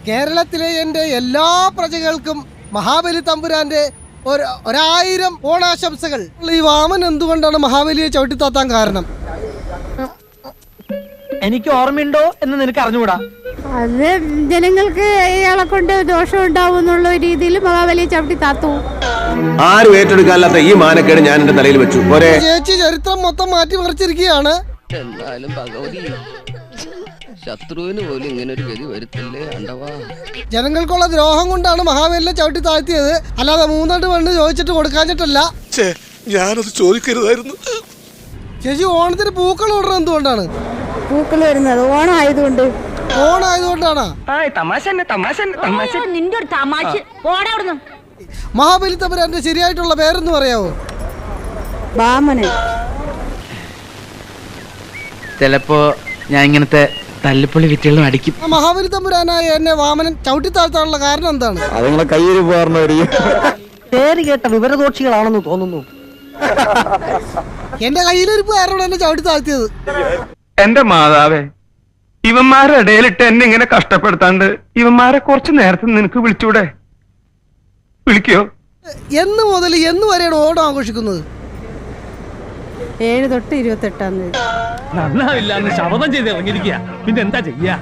കേരളത്തിലെ എൻ്റെ എല്ലാ പ്രജകൾക്കും മഹാബലി തമ്പുരാന്റെ 1000 ഓണാശംസകൾ. ഈ വാമൻ എന്തുകൊണ്ടാണ് മഹാബലിയെ ചവിട്ടിത്താത്താൻ കാരണം? എനിക്ക് ഓർമ്മയുണ്ടോ എന്ന് നിനക്ക് അറിഞ്ഞുകൂടാ. അത് ജനങ്ങൾക്ക് ഇയാളെ കൊണ്ട് ദോഷം ഉണ്ടാവും എന്നുള്ള രീതിയിൽ മഹാബലിയെ ചവിട്ടി താത്തു. ആരും ഏറ്റെടുക്കാത്ത ഈ മാനക്കേട് ഞാൻ എന്റെ തലയിൽ വെച്ചു. ചേച്ചി ചരിത്രം മൊത്തം മാറ്റിമറിച്ചിരിക്കുകയാണ്. എന്നാലും ഭഗവതി ശത്രുവിന് പോലും ഇങ്ങനെ ഒരു ഗതി വരുത്തില്ലേ അണ്ടവാ. ജനങ്ങൾക്കുള്ള ദ്രോഹം കൊണ്ടാണ് മഹാബലിയെ ചവിട്ടി താഴ്ത്തിയത്, അല്ലാതെ 3 മണ്ണ് ചോദിച്ചിട്ട് കൊടുക്കാഞ്ഞിട്ടല്ല. ഞാനത് ചോദിക്കരുതായിരുന്നു. ചേച്ചി ഓണത്തിന് പൂക്കൾ ഇടുന്നത് എന്തുകൊണ്ടാണ്? പൂക്കൾ വരുന്നത് ഓണമായതുകൊണ്ട്. ഓണായതുകൊണ്ടാണ്. നിന്റെ ഒരു തമാശ. മഹാബലി തമ്പുരാന്റെ ശരിയായിട്ടുള്ള പേരെന്ന് പറയാവോ? വാമനൻ. ചിലപ്പോ ഞാൻ ഇങ്ങനത്തെ തല്ലിപ്പൊളി വിറ്റുകളും അടിക്കും. മഹാബലി തമ്പുരാനായ എന്നെ വാമനൻ ചവിട്ടി താഴ്ത്താനുള്ള കാരണം എന്താണ്? അതുങ്ങളെ പേര് കേട്ട വിവരദോഷികളാണെന്ന് തോന്നുന്നു. എന്റെ കയ്യിലിരിപ്പ് കാരണം എന്നെ ചവിട്ടി താഴ്ത്തിയത്. എന്റെ മാതാവേ, ഇവന്മാരുടെ ഇടയിലിട്ട് എന്നെ ഇങ്ങനെ കഷ്ടപ്പെടുത്താണ്ട് ഇവന്മാരെ കുറച്ച് നേരത്തെ നിനക്ക് വിളിച്ചൂടെ? വിളിക്കോ? എന്ന് മുതൽ എന്ന് വരെയാണ് ഓണം ആഘോഷിക്കുന്നത്? 7 തൊട്ട് 28-ാം തീയതി. നന്നാവില്ലാന്ന് ശപഥം ചെയ്ത് ഇറങ്ങിയിരിക്കുക. പിന്നെ എന്താ ചെയ്യാ?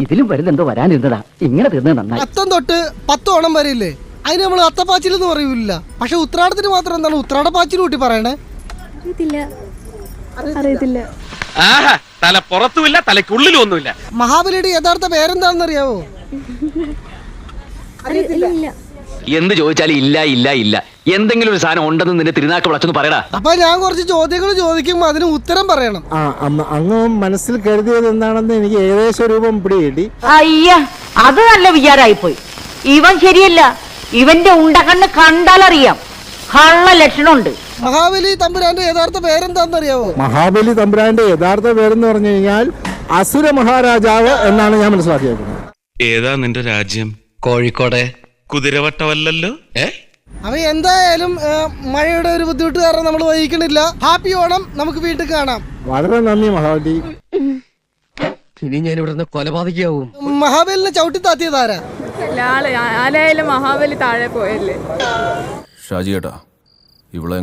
ഇതിലും വരുന്നെന്തോ വരാനിരുന്നതാ. ഇങ്ങനെ തീർന്നത് നന്നായി. അത്തം തൊട്ട് 10 ഓണം വരെയില്ലേ? അതിന് നമ്മൾ അത്തപ്പാച്ചിൽ എന്ന് പറയൂല. പക്ഷെ ഉത്രാടത്തിന് മാത്രം എന്താണ് ഉത്രാടപ്പാച്ചിൽ കൂട്ടി പറയണേ? അറിയത്തില്ല. തല പുറത്തുമില്ല, തലയ്ക്കുള്ളിലും ഒന്നുമില്ല. മഹാബലിയുടെ യഥാർത്ഥ പേരെന്താണെന്ന് അറിയാവോ? എന്ത് ചോദിച്ചാലും ഇല്ല ഇല്ല ഇല്ല. എന്തെങ്കിലും ഒരു സാധനം ഉണ്ടെന്ന് നിന്റെ തിരുനാക്ക് വിളച്ചൊന്ന് പറയടാ. അപ്പൊ ഞാൻ കുറച്ച് ചോദ്യങ്ങൾ ചോദിക്കുമ്പോ അതിന് ഉത്തരം പറയണം. അങ്ങ് മനസ്സിൽ കരുതിയത് എന്താണെന്ന് എനിക്ക് ഏകദേശം രൂപം പിടികിട്ടി. അയ്യ, അത് നല്ല വിചാരമായിപ്പോയി. ഇവൻ ശരിയല്ല. ഇവന്റെ ഉണ്ടകണ്ണ് കണ്ടാലറിയാം കള്ള ലക്ഷണമുണ്ട്. മഹാബലി തമ്പുരാന്റെ യഥാർത്ഥ പേരെന്താണെന്ന് അറിയാവോ? മഹാബലി തമ്പുരാന്റെ യഥാർത്ഥ പേരെന്ന് പറഞ്ഞു കഴിഞ്ഞാൽ അസുര മഹാരാജാവ് എന്നാണ് ഞാൻ മനസ്സിലാക്കിയത്. ഏതാ നിന്റെ രാജ്യം? കോഴിക്കോട്. കുതിരവട്ടമല്ലല്ലോ. അവ എന്തായാലും മഴയുടെ ഒരു ബുദ്ധിമുട്ട് കാരണം നമ്മൾ വഹിക്കണില്ല. ഹാപ്പി ഓണം. നമുക്ക് വീട്ടിൽ കാണാം. വളരെ നന്ദി മഹാബലി. ഇനി ഞാൻ ഇവിടുന്ന് കൊലപാതകയാവും. മഹാബലിനെ ചവിട്ടി താത്തിയതാരാ? ആലയില് മഹാബലി താഴെ പോയല്ലേ. ഷാജി ഏട്ടാ, ഇവിടെ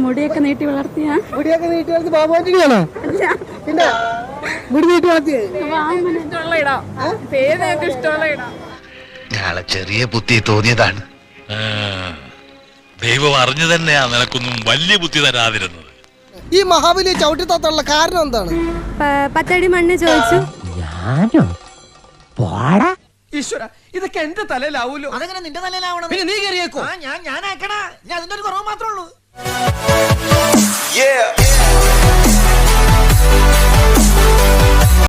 മുടിയൊക്കെ നീട്ടി വളർത്തിയ ബാബു ആന്റണിയാണോ? പിന്നെ മുടി നീട്ടി വളർത്തിയേ ഞാളെ ചെറിയ ബുദ്ധി തോന്നിയതാണ്. ദൈവം അറിഞ്ഞു തന്നെയാ നിനക്കൊന്നും വലിയ ബുദ്ധി തരാതിരുന്നത്. ഈ മഹാബലിയെ ചവിട്ടി താത്താനുള്ള കാരണം എന്താണ്? 10 അടി മണ്ണ് ചോദിച്ചു. ഈശ്വര, ഇതൊക്കെ എന്റെ തലയിലാവൂലോ. അതെങ്ങനെ നിന്റെ തലയിലാവണം? പിന്നെ നീ കയറിയേക്കോ? ഞാൻ ആക്കണ. ഞാൻ അതിന്റെ ഒരു കുറവ് മാത്രമേ ഉള്ളൂ.